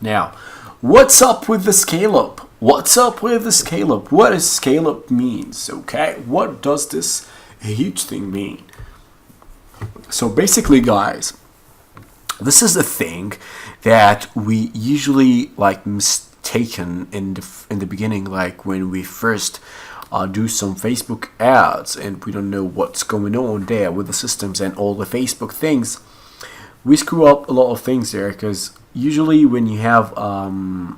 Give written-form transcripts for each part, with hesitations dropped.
Now, what's up with the scale up? What's up with the scale up? What does scale up means? Okay, what does this huge thing mean? So basically, guys, this is a thing that we usually like mistaken in the beginning, like when we first do some Facebook ads and we don't know what's going on there with the systems and all the Facebook things. We screw up a lot of things there, because usually when you have a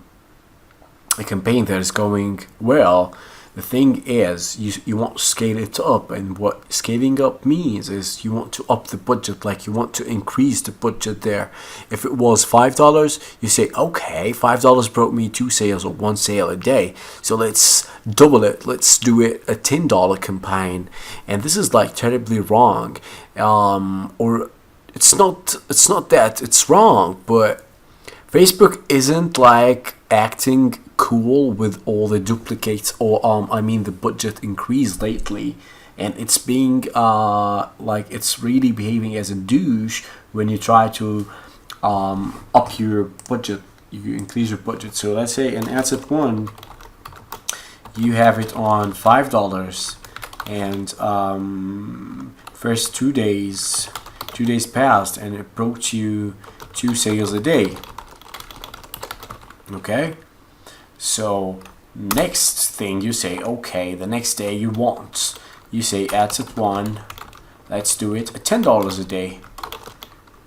campaign that is going well, the thing is you want to scale it up, and what scaling up means is you want to up the budget, like you want to increase the budget there. If it was $5, you say, okay, $5 brought me 2 sales or 1 sale a day, so let's double it, let's do it a $10 campaign. And this is like terribly wrong, or it's not that it's wrong, but Facebook isn't like acting cool with all the duplicates, or the budget increase lately, and it's being like it's really behaving as a douche when you try to up your budget, you increase your budget. So let's say in ad set 1 you have it on $5, and first 2 days passed and it brought you 2 sales a day. Okay, so next thing you say, okay, the next day you say ad set 1, let's do it at $10 a day.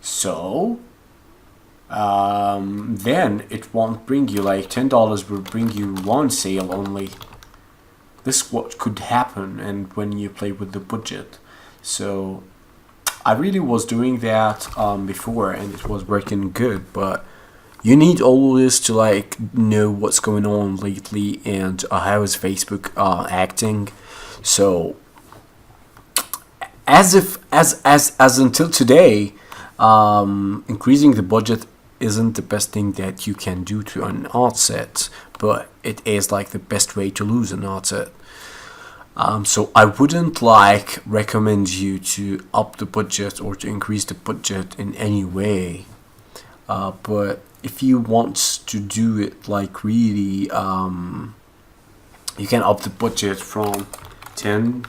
So then it won't bring you, like $10 will bring you 1 sale only. This is what could happen, and when you play with the budget. So I really was doing that before, and it was working good, but you need always to like know what's going on lately and how is Facebook acting. So as until today, increasing the budget isn't the best thing that you can do to an ad set, but it is like the best way to lose an ad set. So I wouldn't like recommend you to up the budget or to increase the budget in any way. But if you want to do it like really, you can up the budget from 10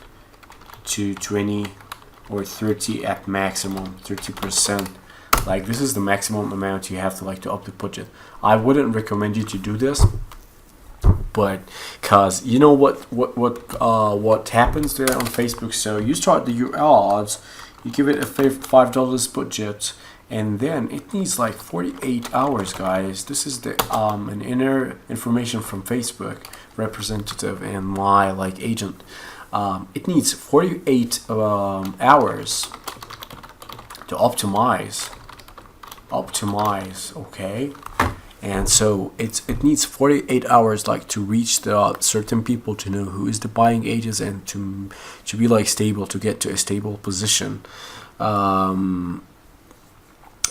to 20 or 30 at maximum, 30%. Like this is the maximum amount you have to like to up the budget. I wouldn't recommend you to do this, but cause you know what happens there on Facebook. So you start your ads, you give it a $5 budget, and then it needs like 48 hours, guys. This is the an inner information from Facebook representative and my like agent. It needs 48 hours to optimize. Okay, and so it needs 48 hours like to reach the certain people, to know who is the buying agents, and to be like stable, to get to a stable position.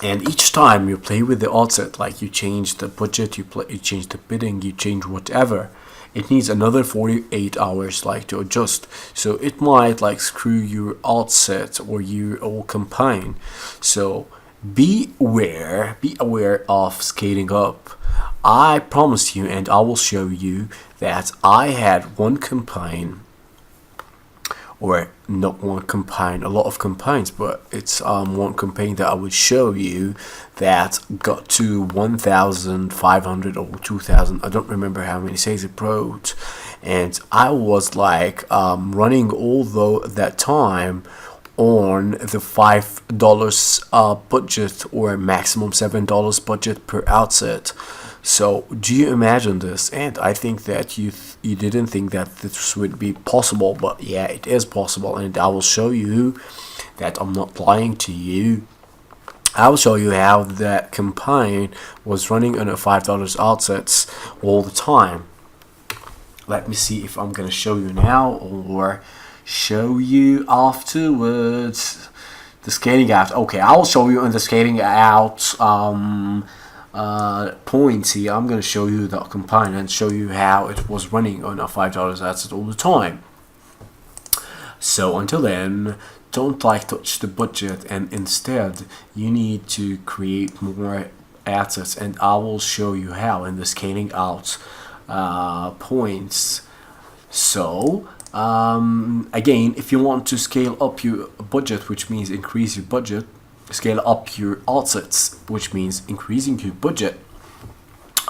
And each time you play with the ad set, like you change the budget, you change the bidding, you change whatever, it needs another 48 hours like to adjust. So it might like screw your ad set or your whole campaign. So be aware of scaling up. I promise you, and I will show you that I had one campaign, or not one campaign, a lot of campaigns, but it's one campaign that I would show you that got to 1,500 or 2,000. I don't remember how many sales it brought, and I was like running all that time on the $5 budget, or maximum $7 budget per outset. So do you imagine this? And I think that you didn't think that this would be possible, but yeah, it is possible, and I will show you that I'm not lying to you. I will show you how that campaign was running on a $5 outsets all the time. Let me see if I'm gonna show you now or show you afterwards. The scaling out. Okay, I will show you on the scaling out points here. I'm going to show you the campaign and show you how it was running on a $5 asset all the time. So until then, don't like touch the budget, and instead you need to create more assets, and I will show you how in the scaling out points. So again, if you want to scale up your budget, which means increase your budget, scale up your assets, which means increasing your budget,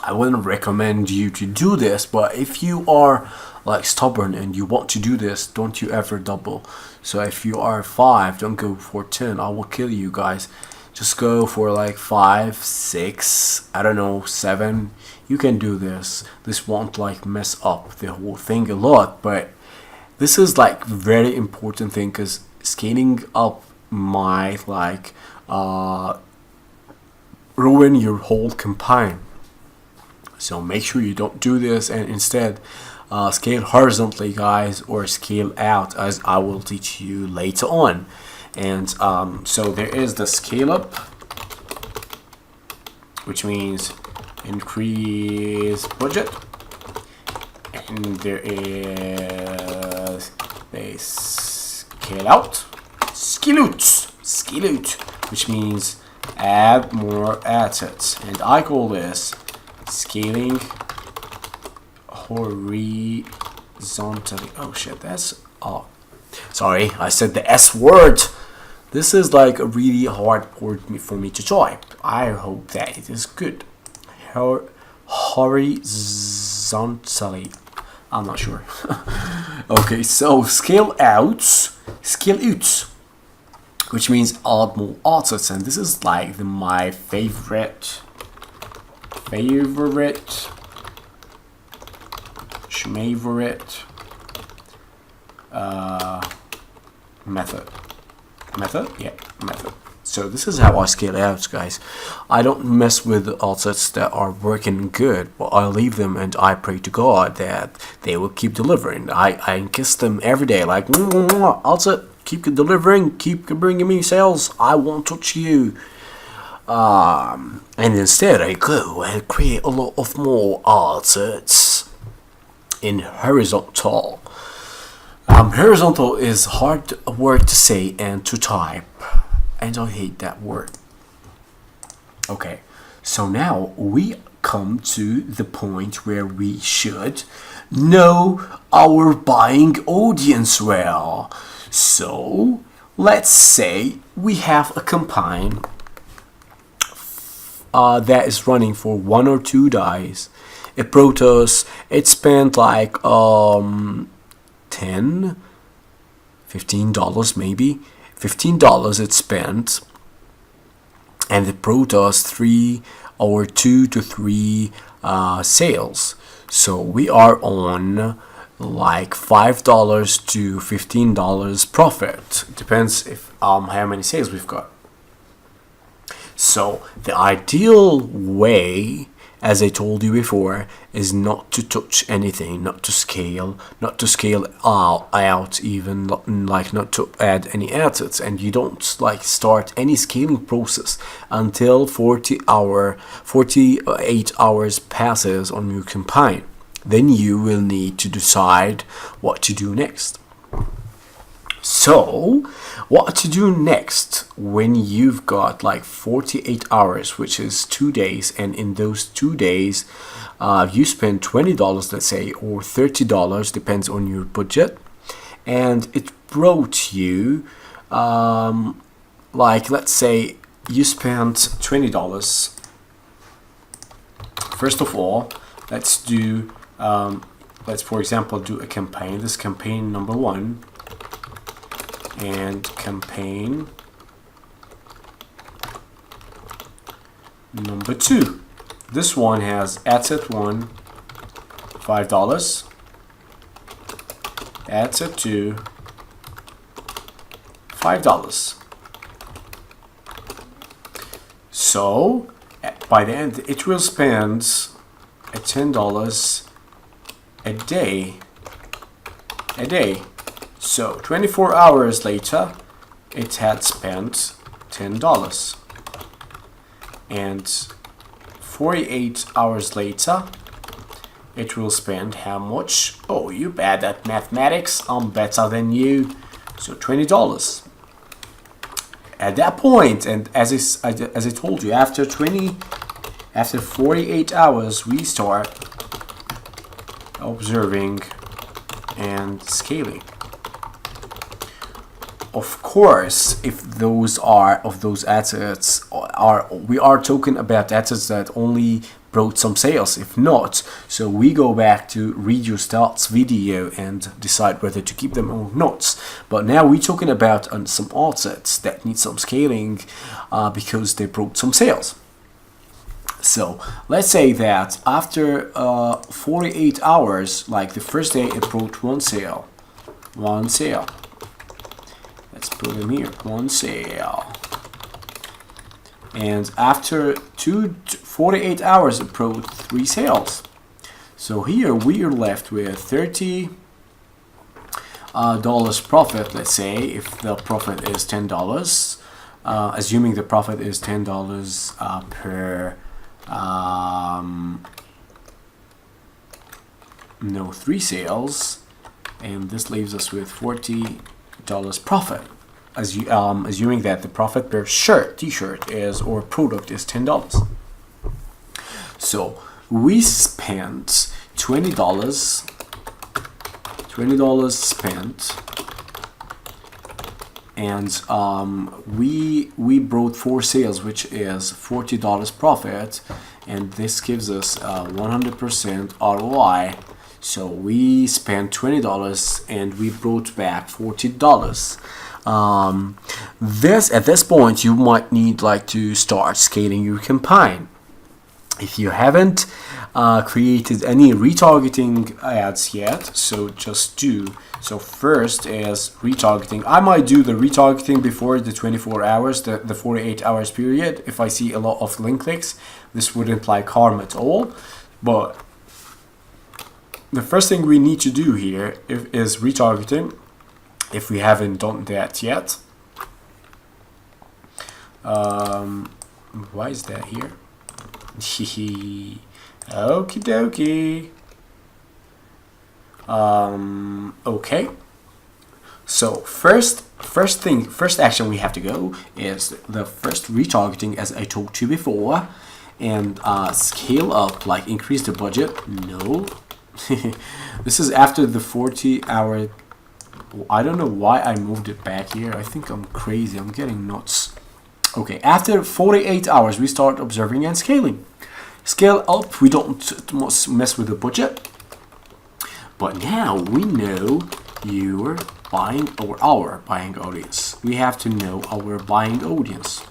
I wouldn't recommend you to do this. But if you are like stubborn and you want to do this, don't you ever double. So if you are 5, don't go for 10. I will kill you guys. Just go for like 5, 6, I don't know, 7. You can do this. This won't like mess up the whole thing a lot, but this is like very important thing, because scaling up might like ruin your whole campaign. So make sure you don't do this, and instead scale horizontally, guys, or scale out, as I will teach you later on. And so there is the scale up, which means increase budget, and there is the scale out, which means add more assets, and I call this scaling horizontally. Oh shit, that's sorry, I said the S word. This is like a really hard word for me to type. I hope that it is good. Horizontally. I'm not sure. Okay, so scale out, which means add more assets, and this is like my favorite method. So this is how I scale out, guys. I don't mess with assets that are working good, but I leave them and I pray to God that they will keep delivering. I kiss them every day, like, asset, keep delivering, keep bringing me sales, I won't touch you. And instead I go and create a lot of more assets in horizontal. Horizontal is hard word to say and to type, and I hate that word. Okay, so now we come to the point where we should know our buying audience well. So let's say we have a campaign that is running for 1 or 2 days. It brought us, it spent like $10, $15 maybe. $15 it spent, and it brought us 3 or 2 to 3 sales. So we are on like $5 to $15 profit. Depends if how many sales we've got. So the ideal way, as I told you before, is not to touch anything, not to scale out, even like not to add any assets, and you don't like start any scaling process until 48 hours passes on your campaign. Then you will need to decide what to do next. So, what to do next when you've got like 48 hours, which is 2 days, and in those 2 days, you spend $20, let's say, or $30, depends on your budget, and it brought you, like, let's say you spent $20. First of all, let's do, let's for example do a campaign. This campaign number 1. And campaign number 2. This one has asset 1, $5. Asset 2, $5. So by the end, it will spend $10 a day. So 24 hours later, it had spent $10. And 48 hours later, it will spend how much? Oh, you bad at mathematics. I'm better than you. So $20. At that point, and as I told you, after 20 After 48 hours, we start observing and scaling. Of course, if those assets we are talking about assets that only brought some sales. If not, so we go back to read your stats video and decide whether to keep them or not. But now we're talking about some assets that need some scaling because they brought some sales. So let's say that after 48 hours, like the first day, it brought one sale. Let's put them here, one sale. And after 48 hours, it brought 3 sales. So here we are left with $30 profit. Let's say if the profit is $10, assuming the profit is $10 per 3 sales, and this leaves us with $40 profit. Assuming that the profit per t-shirt is or product is $10. So we spent $20 spent, and we brought 4 sales, which is $40 profit, and this gives us 100% ROI. So we spent $20 and we brought back $40. At this point, you might need to start scaling your campaign. If you haven't created any retargeting ads yet, so just do. So first is retargeting. I might do the retargeting before the 24 hours, the 48 hours period. If I see a lot of link clicks, this wouldn't like harm at all. But the first thing we need to do here is retargeting, if we haven't done that yet. Why is that here? Okie dokie. Okay. So first action we have to go is the first retargeting, as I told you before, and scale up, like increase the budget. No. This is after the 40-hour. I don't know why I moved it back here. I think I'm crazy. I'm getting nuts. Okay, after 48 hours, we start observing and scaling. Scale up, we don't mess with the budget. But now we know your buying or our buying audience. We have to know our buying audience.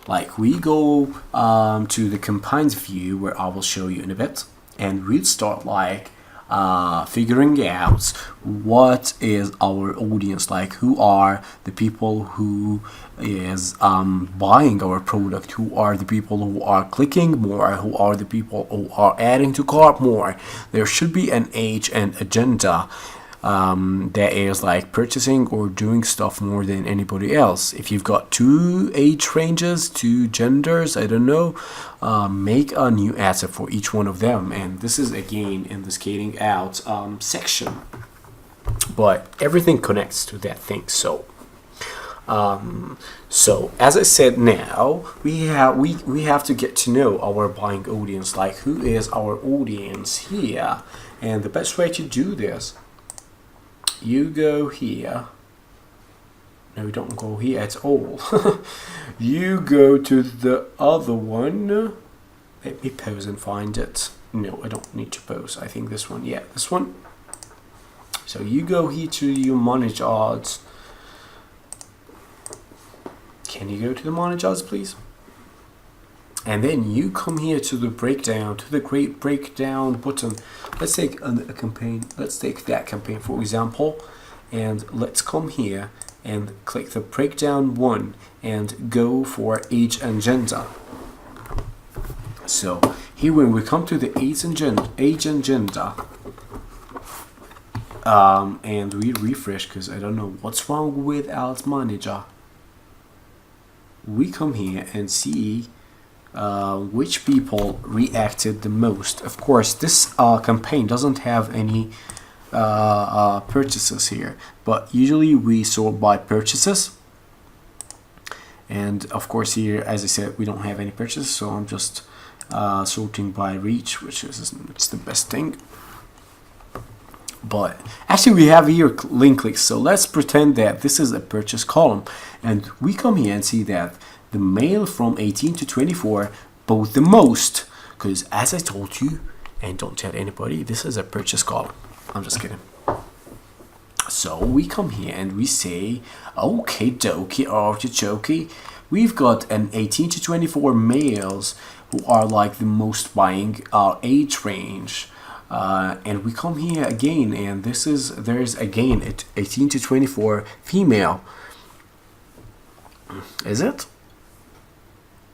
Like we go to the campaigns view, where I will show you in a bit, and we'll start figuring out what is our audience, like who are the people who is buying our product, who are the people who are clicking more, who are the people who are adding to cart more. There should be an age and agenda that is like purchasing or doing stuff more than anybody else. If you've got 2 age ranges, 2 genders, I don't know, make a new asset for each one of them. And this is again in the scaling out section, but everything connects to that thing. So as I said, now we have to get to know our buying audience, like who is our audience here. And the best way to do this, you go here. No, don't go here at all. You go to the other one. Let me pause and find it. No, I don't need to pause. I think this one. Yeah, this one. So you go here to your manage odds. Can you go to the manage odds, please? And then you come here to the breakdown, to the great breakdown button. Let's take a campaign. Let's take that campaign, for example, and let's come here and click the breakdown one and go for age and gender. So here, when we come to the age and gender, and we refresh, because I don't know what's wrong with Ads Manager. We come here and see which people reacted the most. Of course, this campaign doesn't have any purchases here, but usually we sort by purchases. And of course here, as I said, we don't have any purchases, so I'm just sorting by reach, which is it's the best thing. But actually we have here link clicks, so let's pretend that this is a purchase column, and we come here and see that the male from 18 to 24 bought the most, because as I told you, and don't tell anybody, this is a purchase column. I'm just kidding. So we come here and we say, okay dokie, artichoke, we've got an 18 to 24 males who are like the most buying age range. And we come here again, and there's again 18 to 24 female. Is it?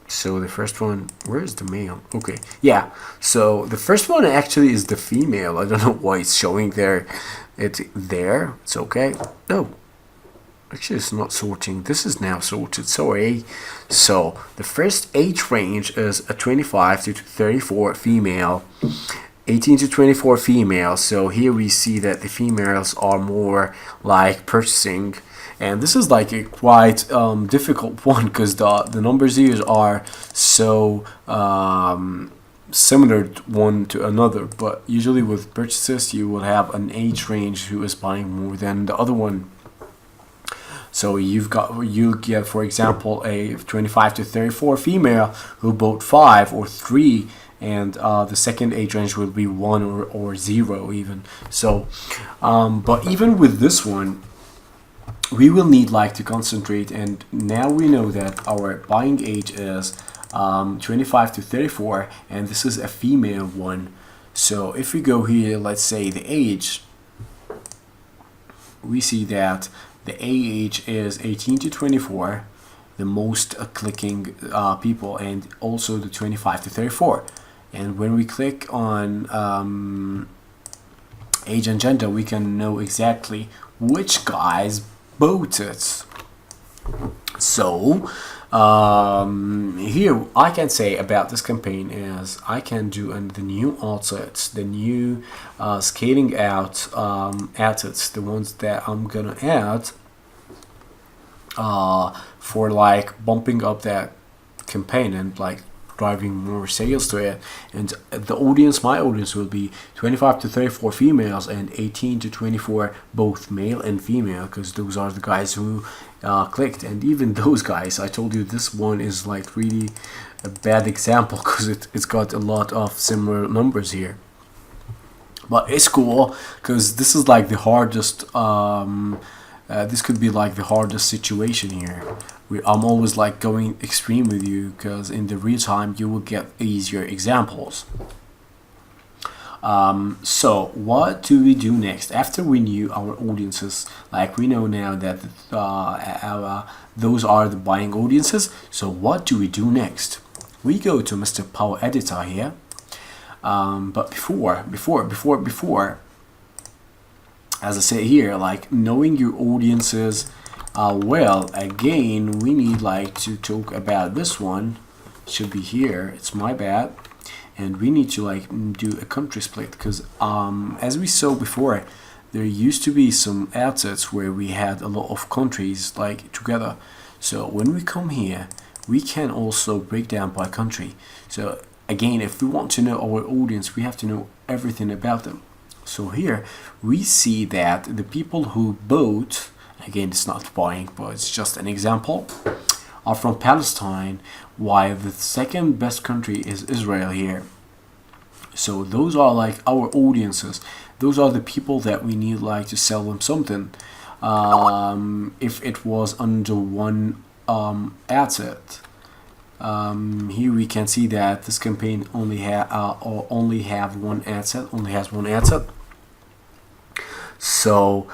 So the first one, where is the male? Okay, yeah. So the first one actually is the female. I don't know why it's showing there. It's there. It's okay. No, actually it's not sorting. This is now sorted. Sorry. So the first age range is a 25 to 34 female. 18 to 24 female. So here we see that the females are more like purchasing. And this is like a quite difficult one, because the numbers here are so similar one to another. But usually with purchases, you will have an age range who is buying more than the other one. So you get, for example, a 25 to 34 female who bought 5 or 3, and the second age range will be 1 or 0 even. So, but even with this one, we will need like to concentrate, and now we know that our buying age is 25 to 34, and this is a female one. So if we go here, let's say the age, we see that the age is 18 to 24, the most clicking people, and also the 25 to 34. And when we click on age and gender, we can know exactly which guys bought it. So here I can say about this campaign is I can do the new assets, the new scaling out assets, the ones that I'm gonna add for like bumping up that campaign and like driving more sales to it. And the audience, my audience, will be 25 to 34 females and 18 to 24 both male and female, because those are the guys who clicked. And even those guys, I told you this one is like really a bad example, because it's got a lot of similar numbers here. But it's cool, because this is like the hardest this could be like the hardest situation here. I'm always like going extreme with you, because in the real time you will get easier examples. So what do we do next after we knew our audiences? Like we know now that those are the buying audiences. So what do we do next? We go to Mr. Power Editor here. But before, as I say here, like knowing your audiences well, again, we need like to talk about this one. It should be here. It's my bad. And we need to like do a country split, because as we saw before, there used to be some assets where we had a lot of countries like together. So when we come here, we can also break down by country. So again, if we want to know our audience, we have to know everything about them. So here we see that the people who bought, again, it's not buying, but it's just an example, are from Palestine, while the second best country is Israel here. So those are like our audiences. Those are the people that we need like to sell them something. If it was under one asset. Here we can see that this campaign only has one asset. So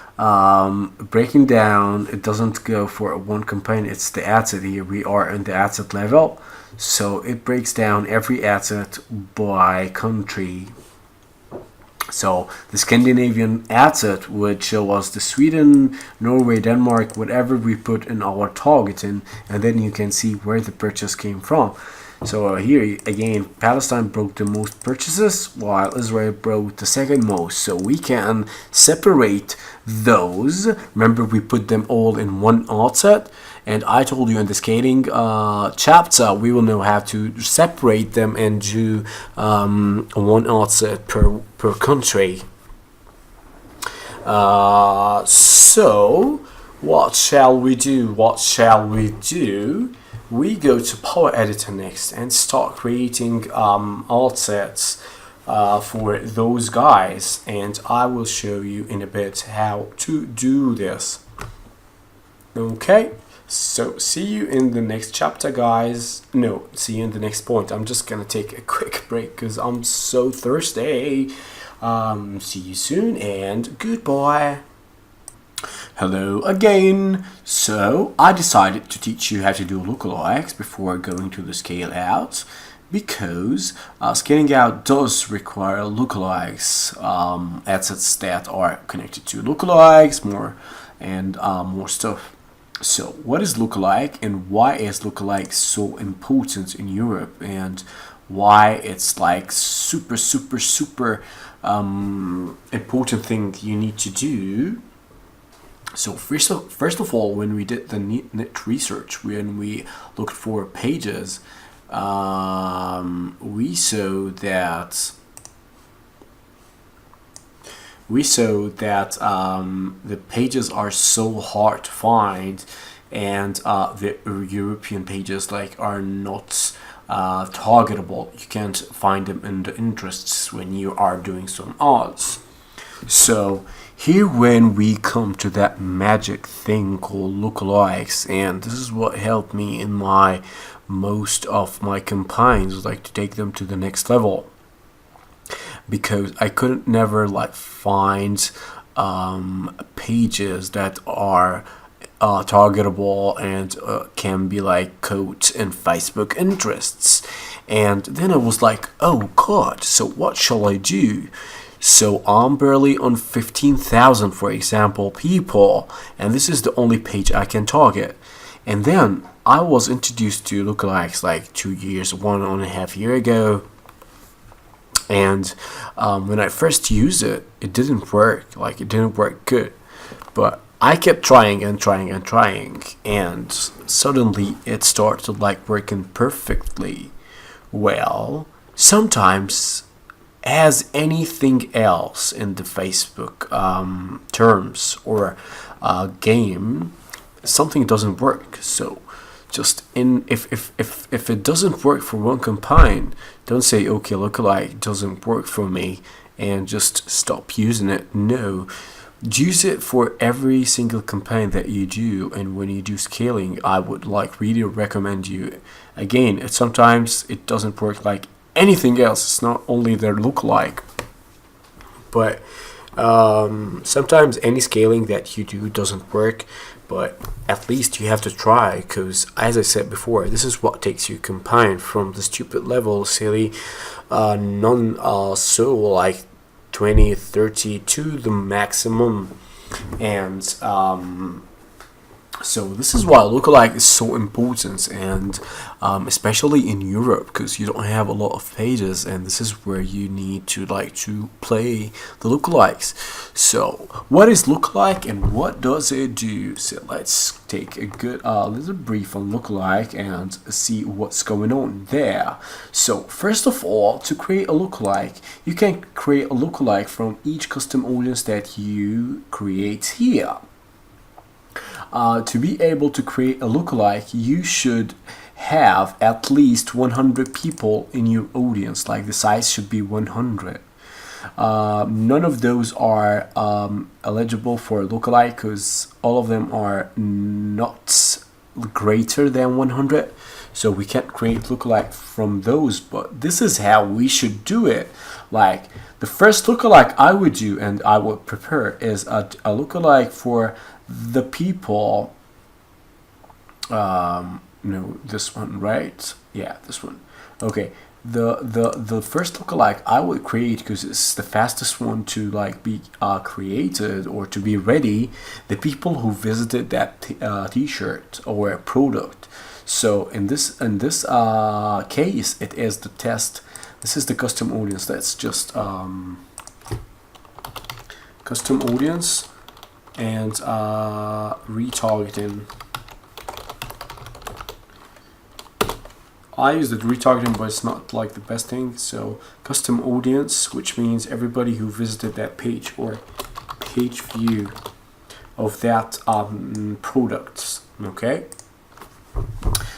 breaking down, it doesn't go for one campaign, it's the asset. Here we are in the asset level, so it breaks down every asset by country. So the Scandinavian asset would show us the Sweden, Norway, Denmark, whatever we put in our targeting, and then you can see where the purchase came from. So here again, Palestine broke the most purchases while Israel broke the second most. So we can separate those. Remember, we put them all in one art set, and I told you in the scaling chapter we will know how to separate them and do one art set per country. So what shall we do? We go to Power Editor next and start creating alt sets for those guys, and I will show you in a bit how to do this. Okay, so see you in the next chapter, guys. No, see you in the next point. I'm just gonna take a quick break because I'm so thirsty. See you soon and goodbye. Hello again. So I decided to teach you how to do lookalikes before going to the scale out, because scaling out does require lookalikes, assets that are connected to lookalikes, more stuff. So what is lookalike, and why is lookalike so important in Europe, and why it's like super important thing you need to do? So first of all, when we did the net research, when we looked for pages, we saw that the pages are so hard to find, and the European pages are not targetable. You can't find them in the interests when you are doing some ads. So here when we come to that magic thing called lookalikes, and this is what helped me in most of my campaigns, to take them to the next level, because I couldn't never find pages that are targetable and can be codes in Facebook interests. And then I was like, oh god, so what shall I do? So I'm barely on 15,000, for example, people, and this is the only page I can target. And then I was introduced to lookalikes 1.5 years ago, and when I first used it, it didn't work. It didn't work good, but I kept trying, and suddenly it started working perfectly well. Sometimes, as anything else in the Facebook terms or game, something doesn't work. So just if it doesn't work for one campaign, don't say okay, lookalike doesn't work for me and just stop using it. No, use it for every single campaign that you do. And when you do scaling, I would really recommend you. Again, sometimes it doesn't work like anything else. It's not only their lookalike, but sometimes any scaling that you do doesn't work, but at least you have to try, because as I said before, this is what takes you campaign from the stupid level, silly, so 20, 30 to the maximum. And so this is why lookalike is so important, and especially in Europe, because you don't have a lot of pages, and this is where you need to play the lookalikes. So what is lookalike and what does it do? So let's take a good little brief on lookalike and see what's going on there. So first of all, to create a lookalike, you can create a lookalike from each custom audience that you create here. To be able to create a lookalike, you should have at least 100 people in your audience. The size should be 100. None of those are eligible for a lookalike, because all of them are not greater than 100. So we can't create lookalike from those, but this is how we should do it. The first lookalike I would do and I would prepare is a lookalike for the people. No, this one, right? Yeah, this one. Okay, the first lookalike I would create, because it's the fastest one to be created or to be ready, the people who visited that t-shirt or product. So in this case, it is the test. This is the custom audience. That's just custom audience and retargeting. I use the retargeting, but it's not like the best thing. So custom audience, which means everybody who visited that page or page view of that products. Okay.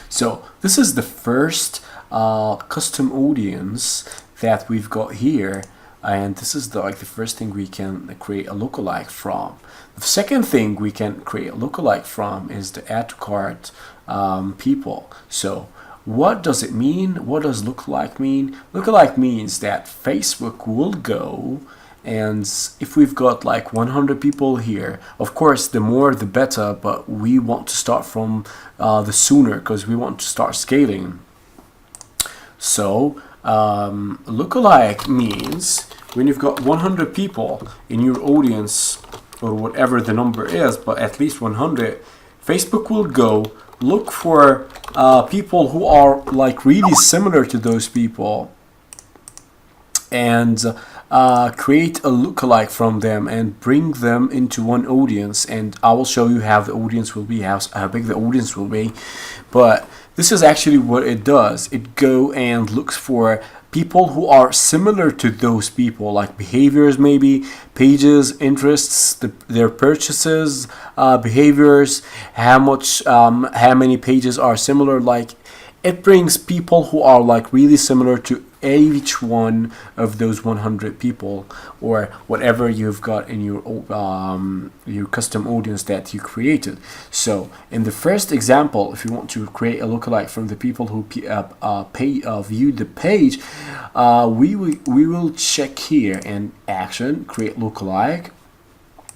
So this is the first custom audience that we've got here, and this is the first thing we can create a lookalike from. The second thing we can create a lookalike from is the add to cart people. So what does it mean? What does lookalike mean? Lookalike means that Facebook will go, and if we've got like 100 people here, of course the more the better, but we want to start from the sooner because we want to start scaling. So lookalike means when you've got 100 people in your audience, or whatever the number is, but at least 100, Facebook will go look for people who are like really similar to those people and create a lookalike from them and bring them into one audience. And I will show you how the audience will be, how big the audience will be. But this is actually what it does. It go and looks for people who are similar to those people, like behaviors, maybe pages, interests, their purchases, behaviors, how many pages are similar. Like it brings people who are like really similar to each one of those 100 people, or whatever you've got in your custom audience that you created. So in the first example, if you want to create a lookalike from the people who viewed the page, we will check here in action, create lookalike,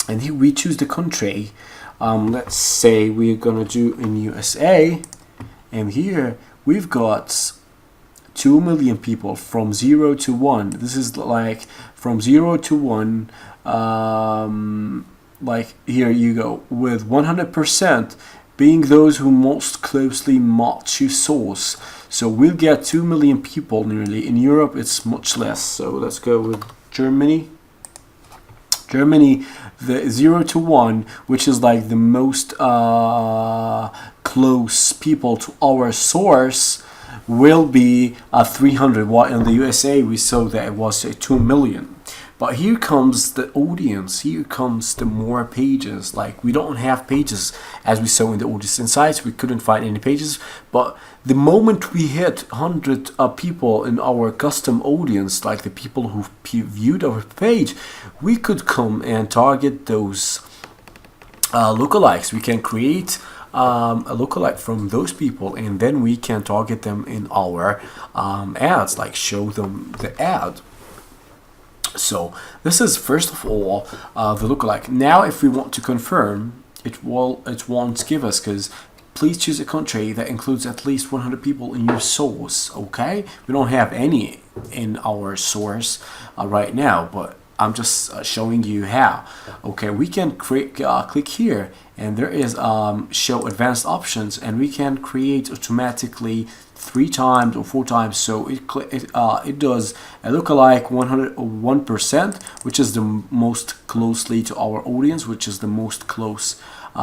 and here we choose the country. Let's say we're gonna do in USA, and here we've got 2 million people from 0 to 1. This is like from 0 to 1. Like here you go, with 100% being those who most closely match your source. So we'll get 2 million people nearly. In Europe it's much less. So let's go with Germany. Germany, the 0 to 1, which is like the most close people to our source, will be 300. While in the USA we saw that it was 2 million. But here comes the audience, here comes the more pages. Like we don't have pages as we saw in the audience insights, we couldn't find any pages. But the moment we hit 100 people in our custom audience, like the people who viewed our page, we could come and target those lookalikes. We can create a lookalike from those people, and then we can target them in our ads, like show them the ad. So this is first of all the lookalike. Now if we want to confirm, it won't give us, because please choose a country that includes at least 100 people in your source. Okay, we don't have any in our source right now, but I'm just showing you how. Okay, we can click here, and there is show advanced options, and we can create automatically 3 times or 4 times. So it does a lookalike 101%, which is the most closely to our audience, which is the most close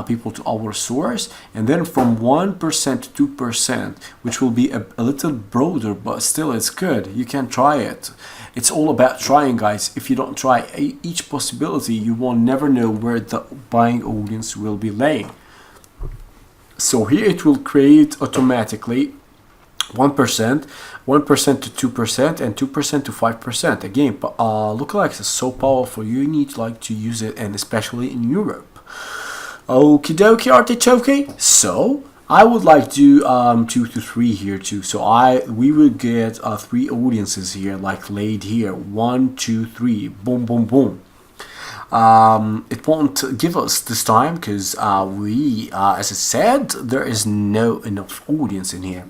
people to our source, and then from 1% to 2%, which will be a little broader, but still it's good. You can try it. It's all about trying, guys. If you don't try each possibility, you will never know where the buying audience will be laying. So here it will create automatically 1%, 1% to 2%, and 2% to 5%. Again, lookalikes is so powerful. You need to use it, and especially in Europe. Okie dokie, artichoke. So I would like to 2 to 3 here too. So we will get 3 audiences here, like laid here. 1, 2, 3. Boom, boom, boom. It won't give us this time because as I said, there is no enough audience in here.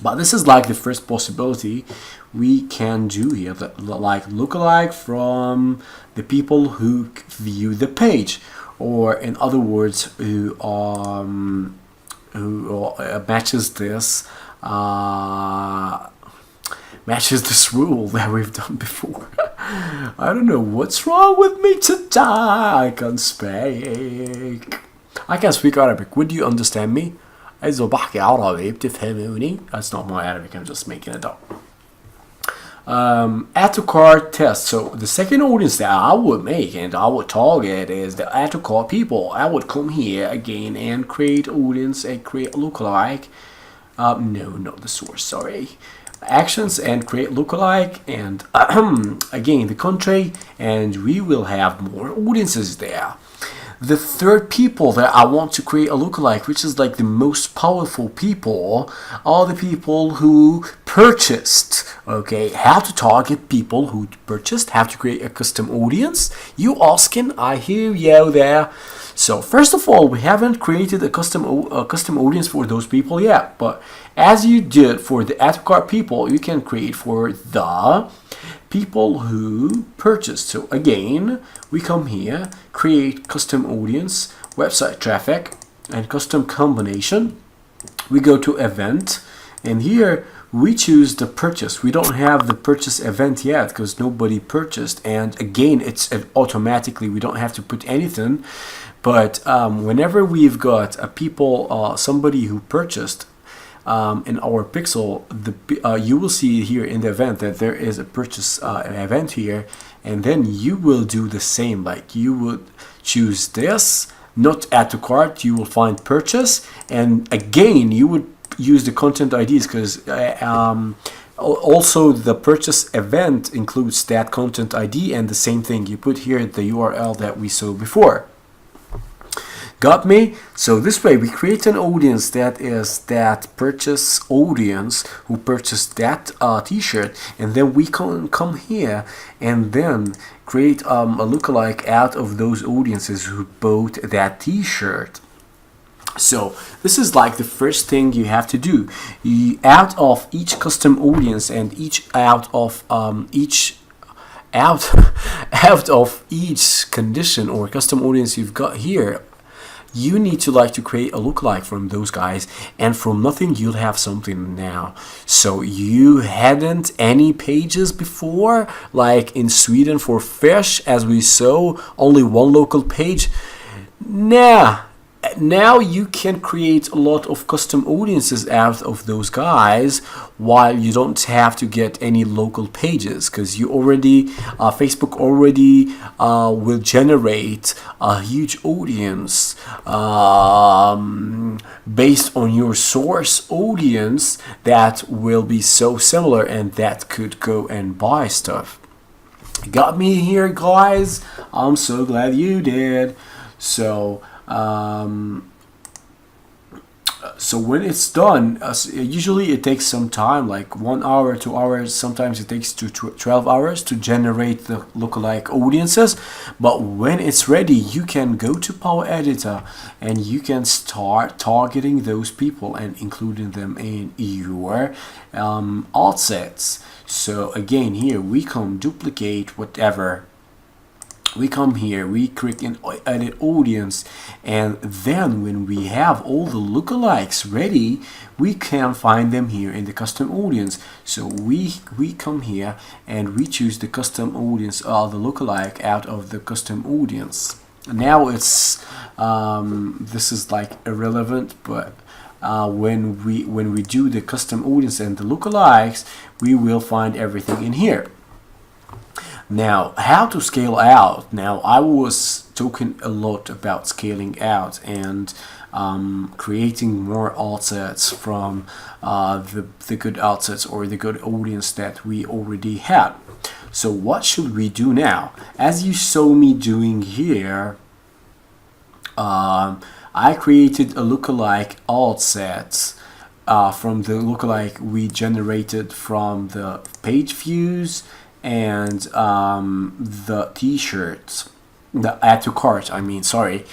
But this is like the first possibility we can do here, like lookalike from the people who view the page, or in other words, who who matches this rule that we've done before. I don't know what's wrong with me today. I can't speak. I can speak Arabic. Would you understand me? إذا بحكي عربي بتفهموني. That's not my Arabic. I'm just making it up. Add to cart test. So the second audience that I would make and I would target is the add to cart people. I would come here again and create audience and create lookalike. No, not the source. Sorry. Actions and create lookalike and again the country, and we will have more audiences there. The third people that I want to create a lookalike, which is like the most powerful people, are the people who purchased. Okay, how to target people who purchased, how to create a custom audience. You asking, I hear you there. So first of all, we haven't created a custom audience for those people yet, but as you did for the add to cart people, you can create for the people who purchased. So again, we come here, create custom audience, website traffic, and custom combination. We go to event, and here we choose the purchase. We don't have the purchase event yet because nobody purchased, and again, it's automatically, we don't have to put anything. But whenever we've got a people, somebody who purchased, in our pixel, you will see here in the event that there is a purchase event here, and then you will do the same. Like you would choose this, not add to cart, you will find purchase, and again you would use the content IDs because also the purchase event includes that content ID, and the same thing you put here the URL that we saw before. Got me? So this way we create an audience that is that purchase audience who purchased that t-shirt, and then we can come here and then create a lookalike out of those audiences who bought that t-shirt. So this is like the first thing you have to do. Out of each custom audience and out of each condition or custom audience you've got here, you need to create a lookalike from those guys, and from nothing you'll have something now. So you hadn't any pages before, like in Sweden for fish, as we saw, only one local page. Now you can create a lot of custom audiences out of those guys while you don't have to get any local pages, because you already Facebook already will generate a huge audience based on your source audience that will be so similar and that could go and buy stuff. Got me here, guys? I'm so glad you did. So so when it's done, usually it takes some time, like 1 hour, 2 hours, sometimes it takes to 12 hours to generate the lookalike audiences. But when it's ready, you can go to Power Editor and you can start targeting those people and including them in your alt sets. So again, here we come duplicate whatever. We come here, we click in edit audience, and then when we have all the lookalikes ready, we can find them here in the custom audience. So we come here and we choose the custom audience, the lookalike out of the custom audience. Now it's this is like irrelevant, but when we do the custom audience and the lookalikes, we will find everything in here. Now, how to scale out. Now, I was talking a lot about scaling out and creating more alt sets from the good alt sets or the good audience that we already had. So what should we do now? As you saw me doing here, I created a lookalike alt set from the lookalike we generated from the page views and the t-shirts, the add to cart, sorry.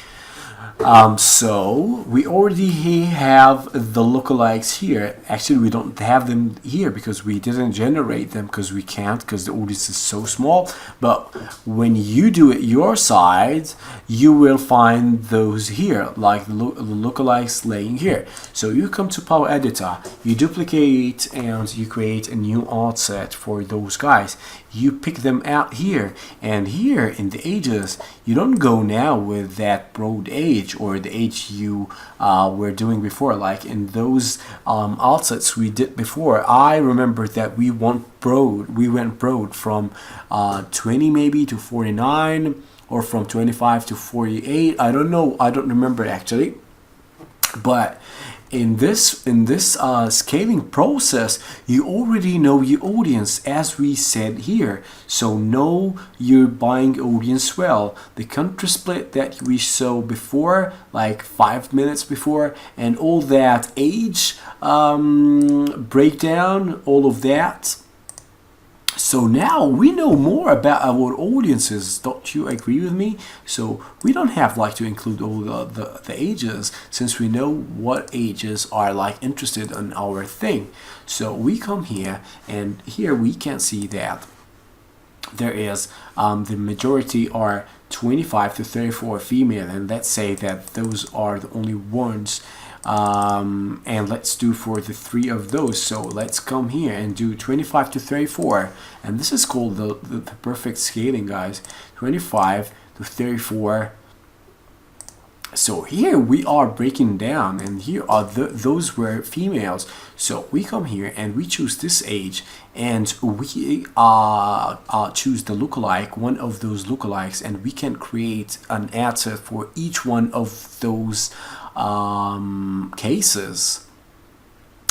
So we already have the lookalikes here. Actually, we don't have them here because we didn't generate them, because we can't, because the audience is so small. But when you do it your side, you will find those here, like the lookalikes laying here. So you come to Power Editor, you duplicate and you create a new art set for those guys. You pick them out here, and here in the ages, you don't go now with that broad age or the age you were doing before, like in those art sets we did before. I remember that we went broad from 20 maybe to 49, or from 25 to 48. I don't know, I don't remember actually. But in this scaling process, you already know your audience, as we said here. So know your buying audience well. The country split that we saw before, like 5 minutes before, and all that age breakdown, all of that. So now we know more about our audiences. Don't you agree with me? So we don't have like to include all the ages, since we know what ages are like interested in our thing. So we come here, and here we can see that there is the majority are 25 to 34 female, and let's say that those are the only ones. And let's do for the 3 of those. So let's come here and do 25 to 34, and this is called the perfect scaling, guys. 25 to 34. So here we are breaking down, and here are those were females. So we come here and we choose this age, and we choose the lookalike, one of those lookalikes, and we can create an ad set for each one of those cases.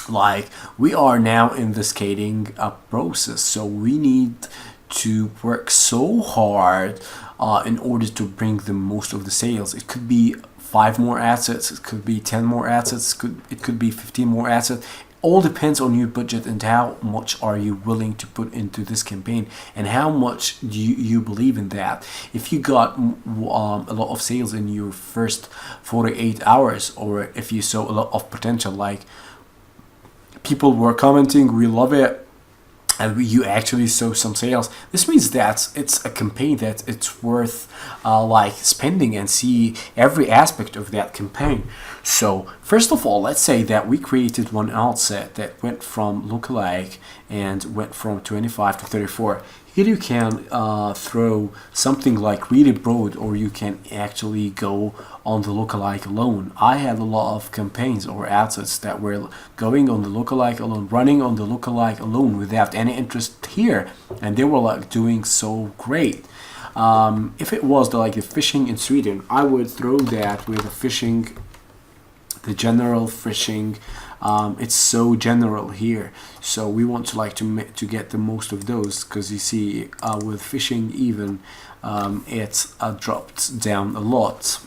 Like, we are now in the scaling process, so we need to work so hard in order to bring the most of the sales. It could be 5 more assets, it could be 10 more assets, it could be 15 more assets. All depends on your budget and how much are you willing to put into this campaign, and how much do you believe in that. If you got a lot of sales in your first 48 hours, or if you saw a lot of potential, like people were commenting, we love it, and you actually saw some sales, this means that it's a campaign that it's worth like spending, and see every aspect of that campaign. So first of all, let's say that we created one ad set that went from lookalike and went from 25 to 34. Here you can throw something like really broad, or you can actually go on the lookalike alone. I had a lot of campaigns or assets that were going on the lookalike alone, running on the lookalike alone without any interest here, and they were like doing so great. If it was like the fishing in Sweden, I would throw that with the fishing, the general fishing. It's so general here, so we want to like to get the most of those, because you see with fishing even it's dropped down a lot.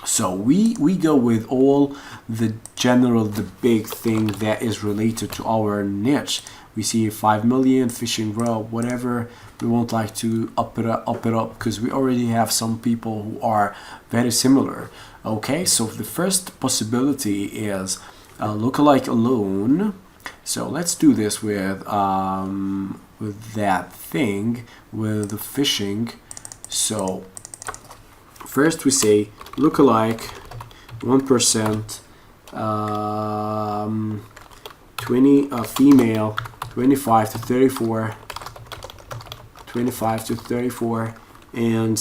So we go with all the general, the big thing that is related to our niche. We see 5 million fishing raw, whatever. We won't like to up it up, because we already have some people who are very similar. Okay, so the first possibility is lookalike alone. So let's do this with that thing, with the fishing. So first we say lookalike 1%, 20 female, 25 to 34, 25 to 34, and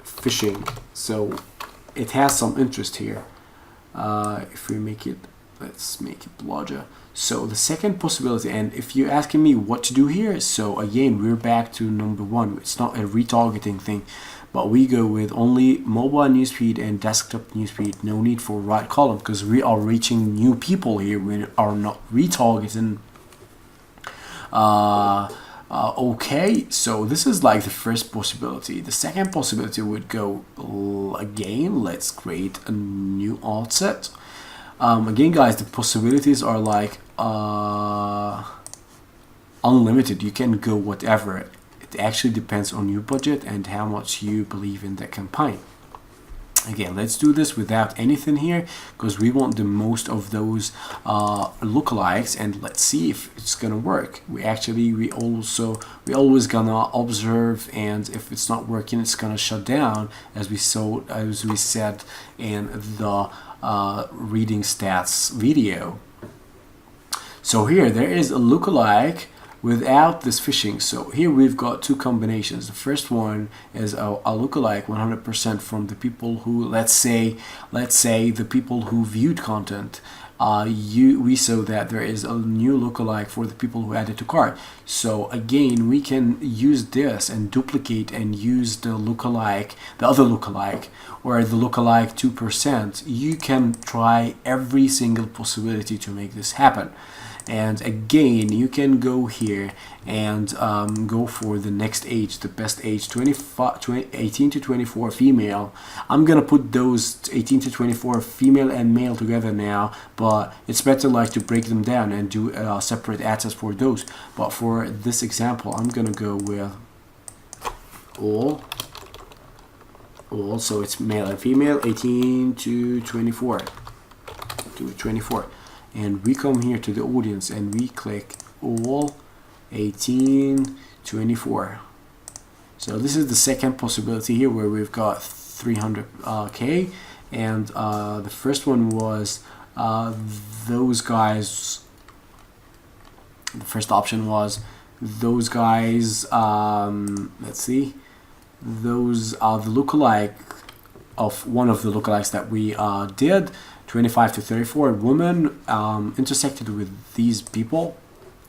fishing. So it has some interest here. If we make it, let's make it larger. So the second possibility, and if you're asking me what to do here, so again we're back to number 1. It's not a retargeting thing, but we go with only mobile newsfeed and desktop newsfeed. No need for right column, because we are reaching new people here. We are not retargeting. Okay, so this is like the first possibility. The second possibility would go again, let's create a new alt set. Again, guys, the possibilities are like unlimited. You can go whatever. It actually depends on your budget and how much you believe in that campaign. Again, let's do this without anything here because we want the most of those lookalikes, and let's see if it's gonna work. We always gonna observe, and if it's not working, it's gonna shut down, as we said in the reading stats video. So here there is a lookalike without this phishing. So here we've got two combinations. The first one is a lookalike 100% from the people who, let's say the people who viewed content. We saw that there is a new lookalike for the people who added to cart. So again, we can use this and duplicate and use the lookalike, the other lookalike, or the lookalike 2%. You can try every single possibility to make this happen. And again, you can go here and go for the next age, the best age, 18 to 24 female. I'm gonna put those 18 to 24 female and male together now, but it's better like to break them down and do separate ad sets for those. But for this example, I'm gonna go with all, so it's male and female, 18 to 24. And we come here to the audience and we click all 18 24. So this is the second possibility here where we've got 300k, and the first one was those guys. The first option was those guys. Let's see, those are the lookalike of one of the lookalikes that we did. 25 to 34 women intersected with these people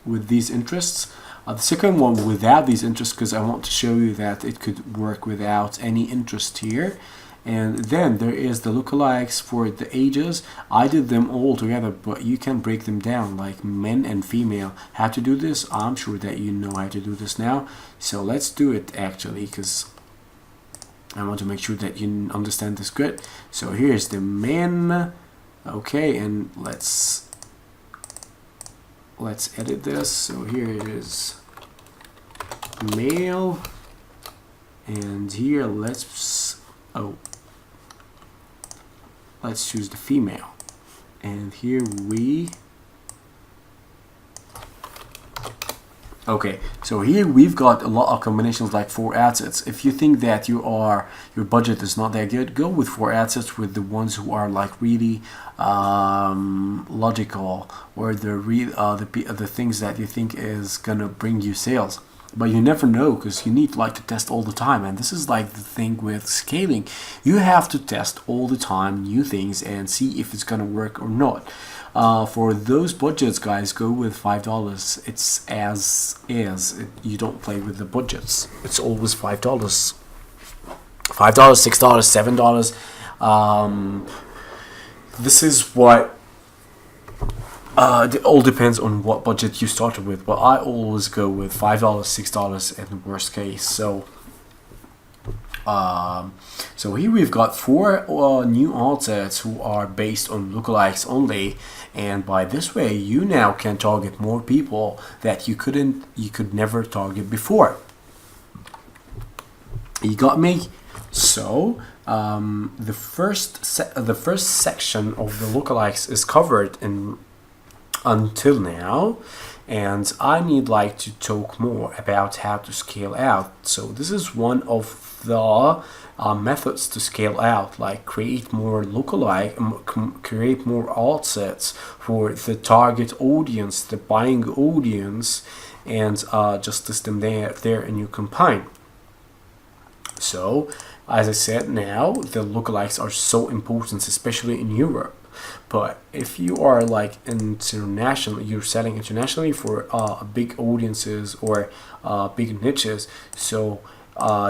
with these interests. The second one without these interests, because I want to show you that it could work without any interest here. And then there is the lookalikes for the ages. I did them all together, but you can break them down like men and female. How to do this? I'm sure that you know how to do this now. So let's do it actually, because I want to make sure that you understand this good. So here's the men. Okay, and let's edit this. So here it is, male, and here let's choose the female, and here we okay, so here we've got a lot of combinations like 4 ad sets. If you think that your budget is not that good, go with 4 ad sets with the ones who are like really logical, or the things that you think is gonna bring you sales. But you never know, because you need like to test all the time, and this is like the thing with scaling. You have to test all the time new things and see if it's gonna work or not. For those budgets, guys, go with $5. It's as is. You don't play with the budgets. It's always $5. $5, $6, $7. This is what it all depends on what budget you started with, but I always go with $5, $6 in the worst case. So here we've got 4 new ad sets who are based on lookalikes only, and by this way you now can target more people that you could never target before. You got me? So the first section of the lookalikes is covered until now, and I need like to talk more about how to scale out. So this is one of the methods to scale out, like create more lookalike, create more ad sets for the target audience, the buying audience, and just list them there in your campaign. So as I said, now the lookalikes are so important, especially in Europe. But if you are like international, you're selling internationally for big audiences or big niches, so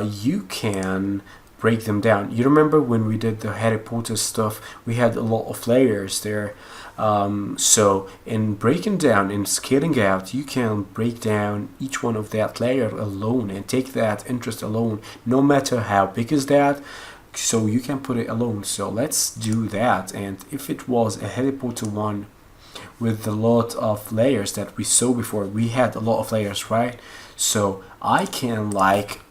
you can break them down. You remember when we did the Harry Potter stuff, we had a lot of layers there. So in breaking down, in scaling out, you can break down each one of that layer alone and take that interest alone, no matter how big is that. So you can put it alone. So let's do that. And if it was a Harry Potter one with a lot of layers that we saw before, we had a lot of layers, right? So I can like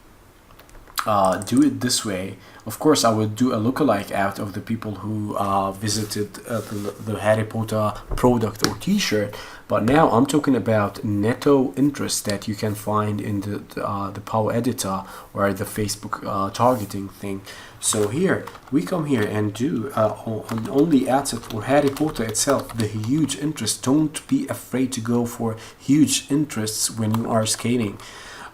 do it this way. Of course, I would do a lookalike out of the people who visited the Harry Potter product or T-shirt. But now I'm talking about netto interest that you can find in the Power Editor or the Facebook targeting thing. So here we come here and do on only asset for Harry Potter itself, the huge interest. Don't be afraid to go for huge interests when you are scaling.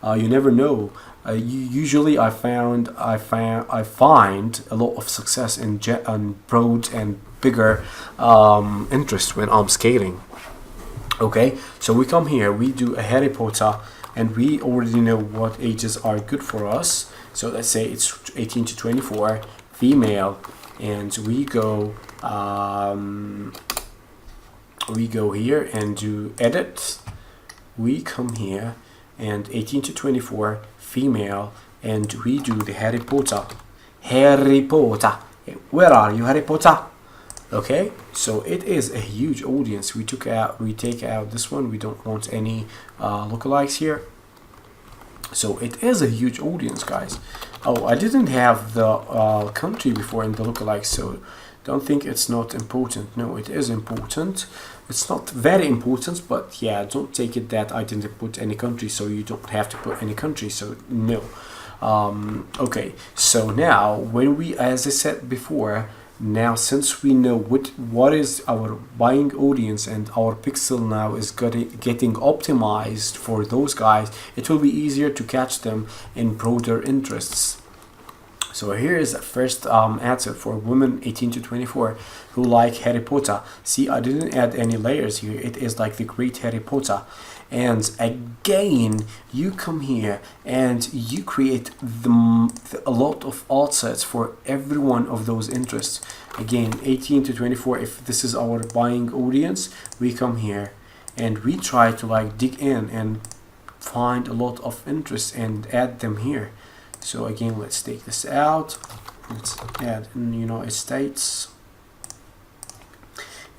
You never know. Usually, I find a lot of success in broad and bigger interest when I'm scaling. Okay, so we come here, we do a Harry Potter, and we already know what ages are good for us. So let's say it's 18 to 24, female, and we go here and do edit. We come here and 18 to 24, female, and we do the Harry Potter. Harry Potter, where are you, Harry Potter? Okay, so it is a huge audience. We take out this one. We don't want any lookalikes here. So it is a huge audience, guys. Oh, I didn't have the country before in the lookalikes, so don't think it's not important. No, it is important. It's not very important, but yeah, don't take it that I didn't put any country, so you don't have to put any country. So no. Okay, so now when we, as I said before, now since we know what is our buying audience and our pixel now is getting optimized for those guys, it will be easier to catch them in broader interests. So here is the first ad set for women 18 to 24 who like Harry Potter. See, I didn't add any layers here. It is like the great Harry Potter. And again, you come here and you create a lot of ad sets for every one of those interests. Again, 18 to 24, if this is our buying audience, we come here and we try to like dig in and find a lot of interests and add them here. So again, let's take this out. Let's add in United States.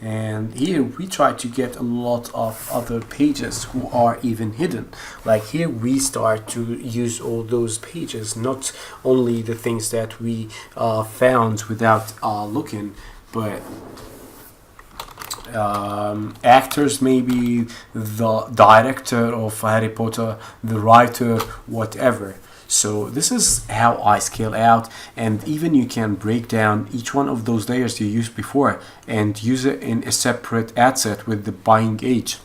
And here we try to get a lot of other pages who are even hidden. Like here we start to use all those pages, not only the things that we found without looking, but actors, maybe the director of Harry Potter, the writer, whatever. So this is how I scale out, and even you can break down each one of those layers you used before and use it in a separate ad set with the buying age.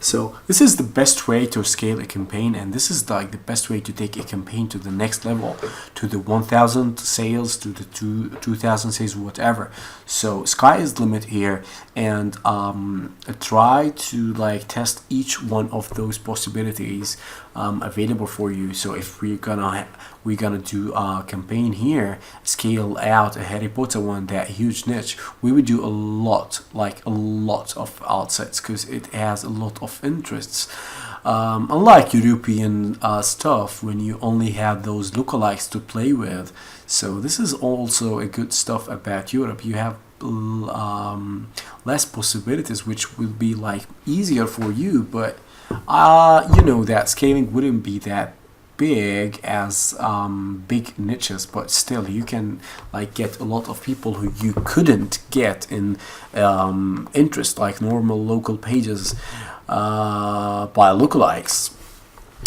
So this is the best way to scale a campaign, and this is like the best way to take a campaign to the next level, to the 1,000 sales, to the 2,000 sales, whatever. So sky is the limit here, and try to like test each one of those possibilities available for you. So if we're gonna do a campaign here, scale out a Harry Potter one, that huge niche, we would do a lot of ad sets because it has a lot of interests. Unlike European stuff, when you only have those lookalikes to play with. So this is also a good stuff about Europe. You have less possibilities, which will be like easier for you, but you know that scaling wouldn't be that big as big niches, but still you can like get a lot of people who you couldn't get in interest, like normal local pages by lookalikes,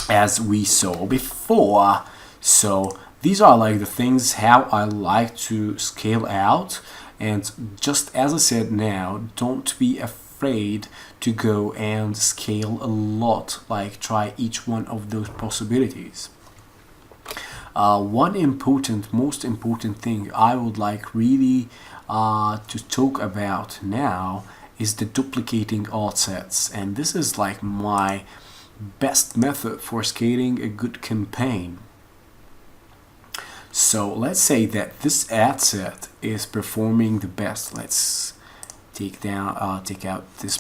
as we saw before. So these are like the things how I like to scale out. And just as I said now, don't be afraid to go and scale a lot, like try each one of those possibilities. One most important thing I would like really to talk about now is the duplicating ad sets, and this is like my best method for scaling a good campaign. So let's say that this ad set is performing the best. Let's take out this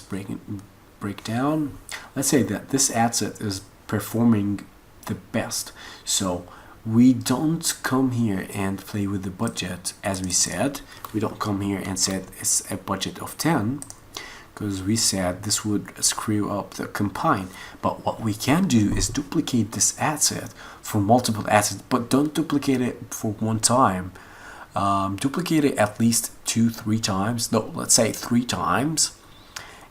breakdown. Let's say that this ad set is performing the best. So we don't come here and play with the budget, as we said. We don't come here and said it's a budget of 10. because we said this would screw up the campaign. But what we can do is duplicate this ad set for multiple assets, but don't duplicate it for one time. Duplicate it at least 2-3 times. No, let's say 3 times.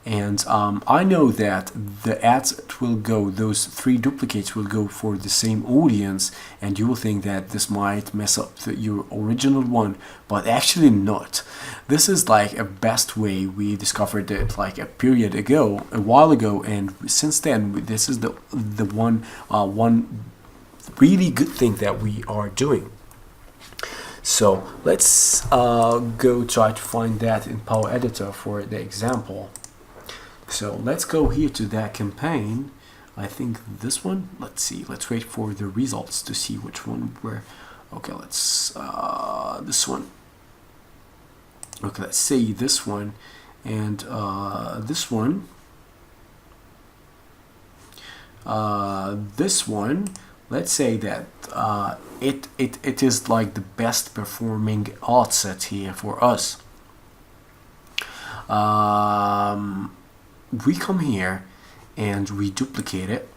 And I know that the ads will go, those 3 duplicates will go for the same audience, and you will think that this might mess up your original one, but actually not. This is like a best way. We discovered it like a while ago, and since then this is the one really good thing that we are doing. So let's go try to find that in Power Editor for the example. So let's go here to that campaign. I think this one. Let's see. Let's wait for the results to see which one we're. Okay, let's this one. Okay, let's say this one and this one. This one. Let's say that it is like the best performing ad set here for us. We come here and we duplicate it,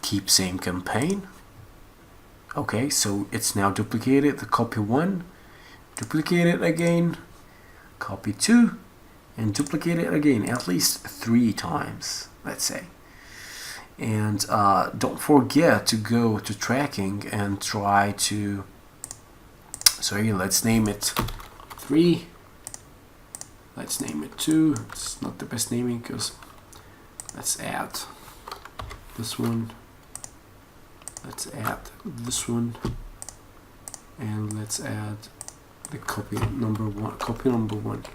keep same campaign. Okay, so it's now duplicated. The copy 1, duplicate it again, copy 2, and duplicate it again at least 3 times, let's say. And don't forget to go to tracking and try to, sorry, let's name it 3. Let's name it 2. It's not the best naming because let's add this one. Let's add this one. And let's add the copy number 1. Copy number 1.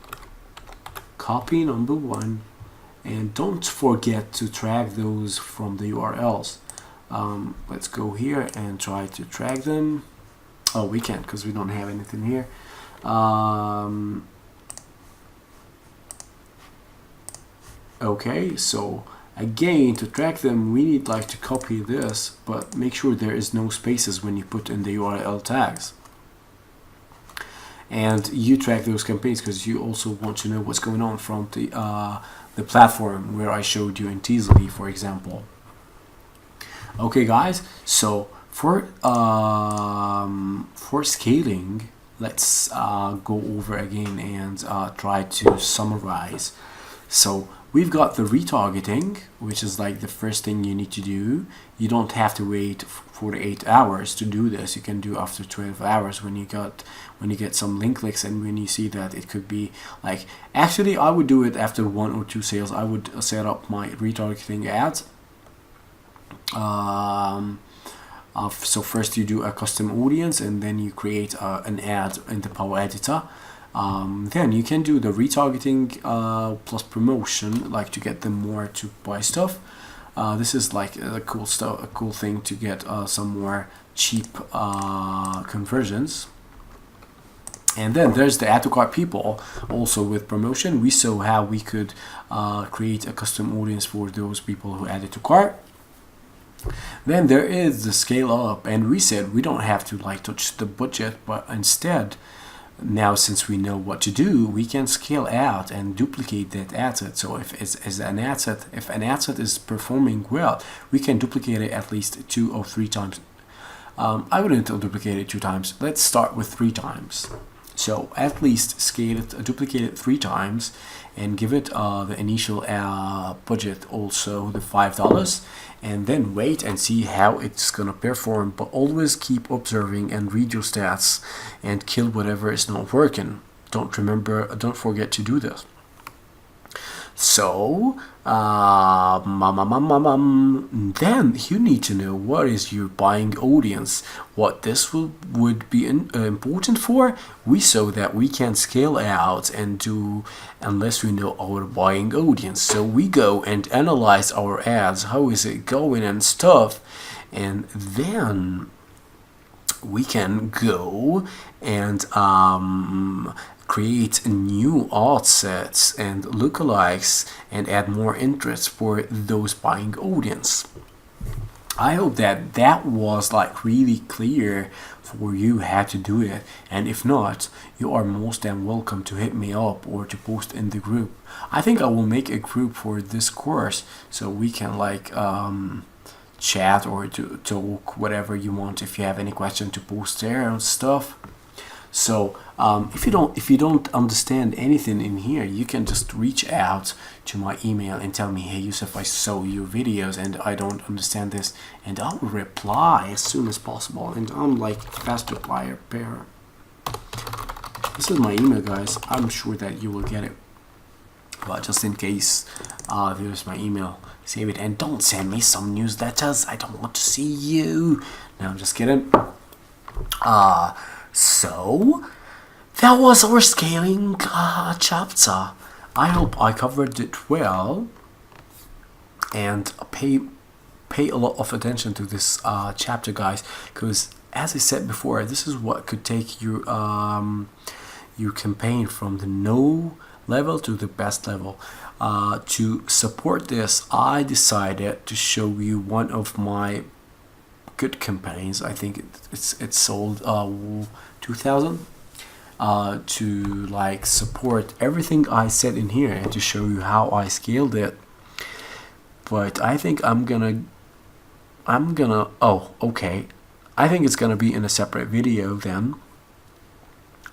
Copy number 1. And don't forget to track those from the URLs. Let's go here and try to track them. Oh, we can't because we don't have anything here. Okay, so again, to track them, we need like to copy this, but make sure there is no spaces when you put in the URL tags. And you track those campaigns because you also want to know what's going on from the platform where I showed you in Teasley, for example. Okay, guys. So for scaling, let's go over again and try to summarize. So we've got the retargeting, which is like the first thing you need to do. You don't have to wait 48 hours to do this. You can do after 12 hours when you get some link clicks, and when you see that it could be like, actually I would do it after 1 or 2 sales. I would set up my retargeting ads. So first you do a custom audience, and then you create an ad in the Power Editor. Then you can do the retargeting plus promotion, like to get them more to buy stuff. This is like a cool thing to get some more cheap conversions. And then there's the add to cart people, also with promotion. We saw how we could create a custom audience for those people who added to cart. Then there is the scale up, and we said we don't have to like touch the budget, but instead, now since we know what to do, we can scale out and duplicate that asset. So if an asset is performing well, we can duplicate it at least 2 or 3 times. I wouldn't duplicate it 2 times. Let's start with 3 times. So at least scale it, duplicate it 3 times, and give it the initial budget, also the $5, and then wait and see how it's gonna perform. But always keep observing and read your stats and kill whatever is not working. Don't forget to do this. So then you need to know what is your buying audience, what this would be important for. We saw that we can scale out and do unless we know our buying audience. So we go and analyze our ads, how is it going and stuff, and then we can go and create new ad sets and lookalikes and add more interest for those buying audience. I hope that that was like really clear for you how to do it. And if not, you are most than welcome to hit me up or to post in the group. I think I will make a group for this course so we can like chat or to talk whatever you want. If you have any question to post there and stuff. So if you don't understand anything in here, you can just reach out to my email and tell me, hey Yusuf, I saw your videos and I don't understand this, and I'll reply as soon as possible. And I'm like fast replier pair. This is my email, guys. I'm sure that you will get it, but just in case, there's my email. Save it and don't send me some newsletters. I don't want to see you. No, I'm just kidding. So that was our scaling chapter. I hope I covered it well, and pay a lot of attention to this chapter, guys, because as I said before, this is what could take your campaign from the no level to the best level. To support this, I decided to show you one of my good campaigns. I think it's sold 2,000 to like support everything I said in here and to show you how I scaled it. But I think I'm gonna oh, okay, I think it's gonna be in a separate video then,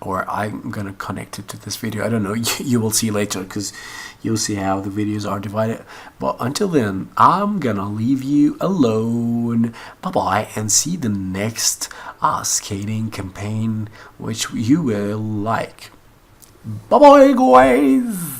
or I'm gonna connect it to this video. I don't know. You will see later, because you'll see how the videos are divided. But until then, I'm gonna leave you alone. Bye bye, and see the next skating campaign which you will like. Bye bye, guys.